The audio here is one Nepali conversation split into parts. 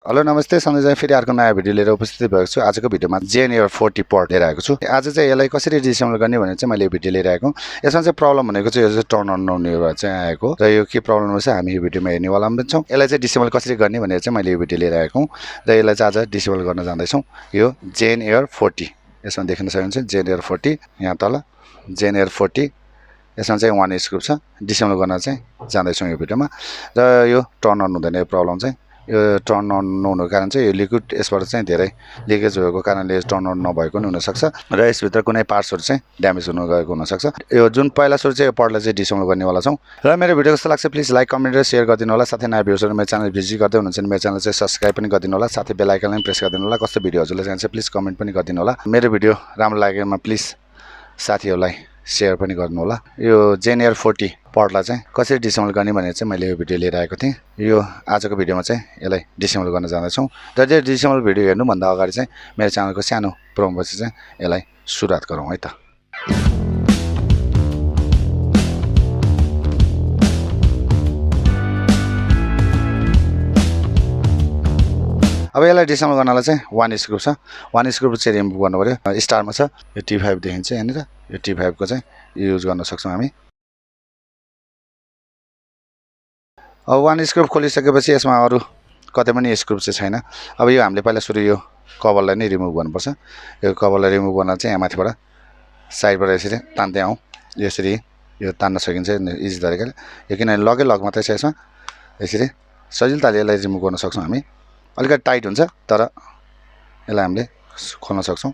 हेलो नमस्ते सधैँ चाहिँ फेरि अर्को नयाँ भिडियो लिएर उपस्थित भएको छु। आजको भिडियोमा जेन एयर 40 पड लिएर आएको छु। आज चाहिँ यसलाई कसरी डिसेम्बल गर्ने भनेर चाहिँ मैले यो भिडियो लिएर आएको। यसमा चाहिँ प्रब्लम भनेको चाहिँ यो चाहिँ टर्न अन नहुने चाहिँ आएको र यो के प्रब्लम रहेछ हामी यो भिडियोमा हेर्नेवाला पनि छौँ। यसलाई चाहिँ डिसेम्बल कसरी गर्ने भनेर चाहिँ मैले यो भिडियो लिएर आएको र यसलाई चाहिँ आज डिसेम्बल गर्न जाँदैछौँ। यो जेन एयर 40 यसमा देख्न सक्नुहुन्छ जेन एयर 40 यहाँ तल जेन एयर 40 यसमा चाहिँ 1 स्क्रुप छ। डिसेम्बल गर्न चाहिँ जाँदैछौँ यो भिडियोमा र यो टर्न अन हुँदैन। यो प्रब्लम चाहिँ यो टर्न अन नहुनुको कारण चाहिँ यो लिक्विड यसबाट चाहिँ धेरै लिकेज भएको कारणले टर्न अन नभएको पनि हुनसक्छ र यसभित्र कुनै पार्ट्सहरू चाहिँ ड्यामेज हुन गएको हुनसक्छ। यो जुन पहिला सुरु चाहिँ यो पडलाई चाहिँ डिसेम्बल गर्नेवाला छौँ र मेरो भिडियो कस्तो लाग्छ प्लिज लाइक कमेन्ट र सेयर गरिदिनु होला। साथै नयाँ भ्युजहरू मेरो च्यानल भिजिट गर्दै हुनुहुन्छ भने मेरो च्यानल चाहिँ सब्सक्राइब पनि गरिदिनु होला। साथै बेल आइकनलाई पनि प्रेस गरिदिनु होला। कस्तो भिडियो हजुरलाई चाहिन्छ प्लिज कमेन्ट पनि गरिदिनु होला। मेरो भिडियो राम्रो लागेमा प्लिज साथीहरूलाई सेयर पनि गर्नु होला। यो जेन एयर 40 पडलाई चाहिँ कसरी डिसेम्बल गर्ने भनेर चाहिँ मैले यो भिडियो लिएर आएको थिएँ। यो आजको भिडियोमा चाहिँ यसलाई डिसेम्बल गर्न जाँदैछौँ र त्यो डिसेम्बल भिडियो हेर्नुभन्दा अगाडि चाहिँ मेरो च्यानलको सानो प्रोमोपछि चाहिँ यसलाई सुरुवात गरौँ है त। अब यसलाई डिसेम्बल गर्नलाई चाहिँ 1 स्क्रुप छ। 1 स्क्रुप चाहिँ रिमुभ गर्नु पर्यो। स्टारमा छ यो T5 देखिन्छ यहाँनिर। यो T5 को चाहिँ युज गर्न सक्छौँ हामी। अब 1 स्क्रुप खोलिसकेपछि यसमा अरू कतै पनि स्क्रुप चाहिँ छैन। अब यो हामीले पहिला सुरु यो कभरलाई नै रिमुभ गर्नुपर्छ। यो कभरलाई रिमुभ गर्न चाहिँ यहाँ माथिबाट साइडबाट यसरी तान्दै आउँ। यसरी यो तान्न सकिन्छ इजी तरिकाले। यो किनभने लगै लग मात्रै छ यसमा। यसरी सजिलताले यसलाई रिमुभ गर्न सक्छौँ हामी। अलिकति टाइट हुन्छ तर यसलाई हामीले खोल्न सक्छौँ।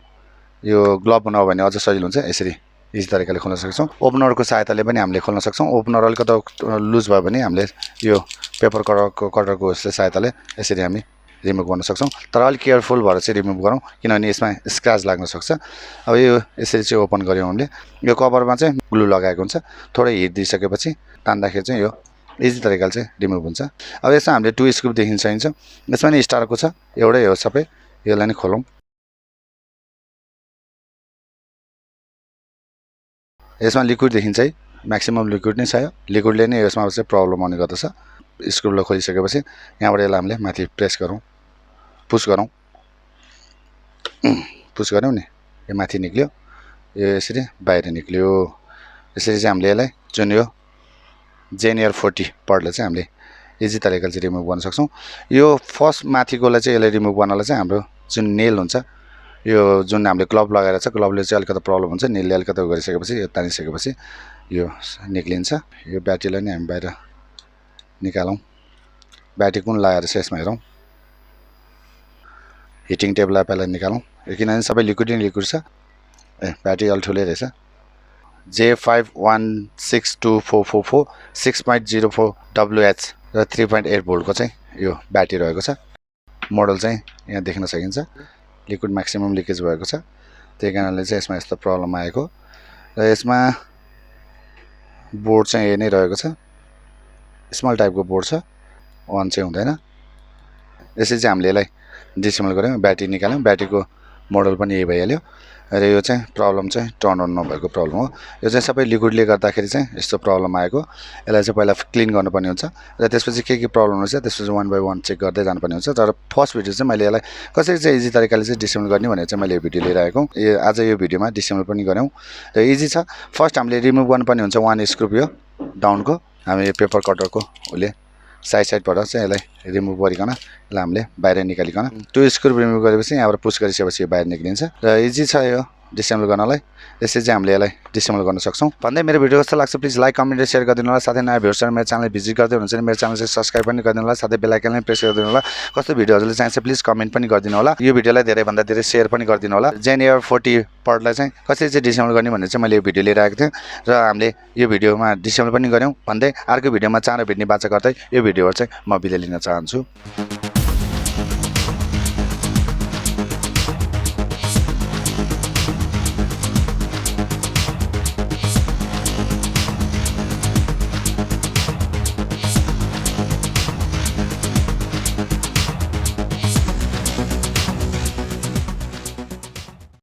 यो ग्लोभ नभए भने अझ सजिलो हुन्छ। यसरी इजी तरिकाले खोल्न सक्छौँ। ओपनरको सहायताले पनि हामीले खोल्न सक्छौँ। ओपनर अलिकति लुज भयो भने हामीले यो पेपर कटरको सहायताले यसरी हामी रिमुभ गर्न सक्छौँ। तर अलिक केयरफुल भएर चाहिँ रिमुभ गरौँ किनभने यसमा स्क्रच लाग्न सक्छ। अब यो यसरी चाहिँ ओपन गऱ्यौँ हामीले। यो कभरमा चाहिँ ग्लु लगाएको हुन्छ। थोरै हिट दिइसकेपछि तान्दाखेरि चाहिँ यो इजी तरिकाले चाहिँ रिमुभ हुन्छ। अब यसमा हामीले 2 स्क्रुप देखिन चाहिन्छ। यसमा नि स्टारको छ एउटै हो सबै। यसलाई नै खोलौँ। यसमा लिक्विड देखिन्छ है। म्याक्सिमम लिक्विड नै छ। यो लिक्विडले नै यसमा चाहिँ प्रब्लम आउने गर्दछ। स्क्रुपलाई खोलिसकेपछि यहाँबाट यसलाई हामीले माथि प्रेस गरौँ पुस गरौँ। पुस गऱ्यौँ नि यो माथि निक्ल्यो। यो यसरी बाहिर निक्ल्यो। यसरी चाहिँ हामीले यसलाई जुन यो जेन एयर 40 पडलाई चाहिँ हामीले इजी तरिकाले चाहिँ रिमुभ गर्न सक्छौँ। यो फर्स्ट माथिकोलाई चाहिँ यसलाई रिमुभ गर्नलाई चाहिँ हाम्रो जुन नेल हुन्छ यो जुन हामीले ग्लोभ लगाएर छ ग्लोभले चाहिँ अलिकति प्रब्लम हुन्छ। नेलले अलिकति गरिसकेपछि यो तानिसकेपछि यो निक्लिन्छ। यो ब्याट्रीलाई नै हामी बाहिर निकालौँ। ब्याट्री कुन लगाएर छ यसमा हेरौँ। हिटिङ टेबलाई पहिला निकालौँ। यो किनभने सबै लिक्विड नै लिक्विड छ। ब्याट्री अलि ठुलै रहेछ। J516244 6.04 WH र 3.8 भोल्टको चाहिँ यो ब्याट्री रहेको छ। मोडल चाहिँ यहाँ देख्न सकिन्छ। लिक्विड म्याक्सिमम लिकेज भएको छ। त्यही कारणले चाहिँ यसमा यस्तो प्रब्लम आएको र यसमा बोर्ड चाहिँ यही नै रहेको छ। स्मल टाइपको बोर्ड छ। अन चाहिँ हुँदैन। यसरी चाहिँ हामीले यसलाई डिसेम्बल गऱ्यौँ। ब्याट्री निकाल्यौँ। ब्याट्रीको मोडल पनि यही भइहाल्यो र यो चाहिँ प्रब्लम चाहिँ टर्न अन नभएको प्रब्लम हो। यो चाहिँ सबै लिक्विडले गर्दाखेरि चाहिँ यस्तो प्रब्लम आएको। यसलाई चाहिँ पहिला क्लिन गर्नुपर्ने हुन्छ र त्यसपछि के प्रब्लम हुन्छ त्यसपछि 1 बाई 1 चेक गर्दै जानुपर्ने हुन्छ। तर फर्स्ट भिडियो चाहिँ मैले यसलाई कसरी चाहिँ इजी तरिकाले चाहिँ डिसेम्बल गर्ने भनेर चाहिँ मैले यो भिडियो लिएर आएको। आज यो भिडियोमा डिसेम्बल पनि गऱ्यौँ र इजी छ। फर्स्ट हामीले रिमुभ गर्नुपर्ने हुन्छ 1 स्क्रुप यो डाउनको। हामी यो पेपर कटरको उसले साइडबाट चाहिँ यसलाई रिमुभ गरिकन यसलाई हामीले बाहिर निकालिकन 2 स्क्रुप रिमुभ गरेपछि यहाँबाट पुस गरिसकेपछि यो बाहिर निक्लिन्छ र इजी छ यो डिसेम्बल गर्नलाई। यसरी चाहिँ हामीले यसलाई डिसेम्बल गर्न सक्छौँ। भन्दै मेरो भिडियो कस्तो लाग्छ प्लिज लाइक कमेन्ट र सेयर गरिदिनु होला। साथै नयाँ भ्युजहरू मेरो च्यानल भिजिट गर्दै हुनुहुन्छ भने मेरो च्यानल चाहिँ सब्सक्राइब पनि गरिदिनु होला। साथै बेल आइकनलाई प्रेस गरिदिनु होला। कस्तो भिडियो हजुरले चाहिन्छ प्लिज कमेन्ट पनि गरिदिनु होला। यो भिडियोलाई धेरैभन्दा धेरै सेयर पनि गरिदिनु होला। जेन एयर 40 पडलाई चाहिँ कसरी चाहिँ डिसेम्बल गर्ने भनेर चाहिँ मैले यो भिडियो लिएर आएको थिएँ र हामीले यो भिडियोमा डिसेम्बल पनि गऱ्यौँ। भन्दै अर्को भिडियोमा चाँडो भेट्ने बाचा गर्दै यो भिडियोबाट चाहिँ म बिदा लिन चाहन्छु।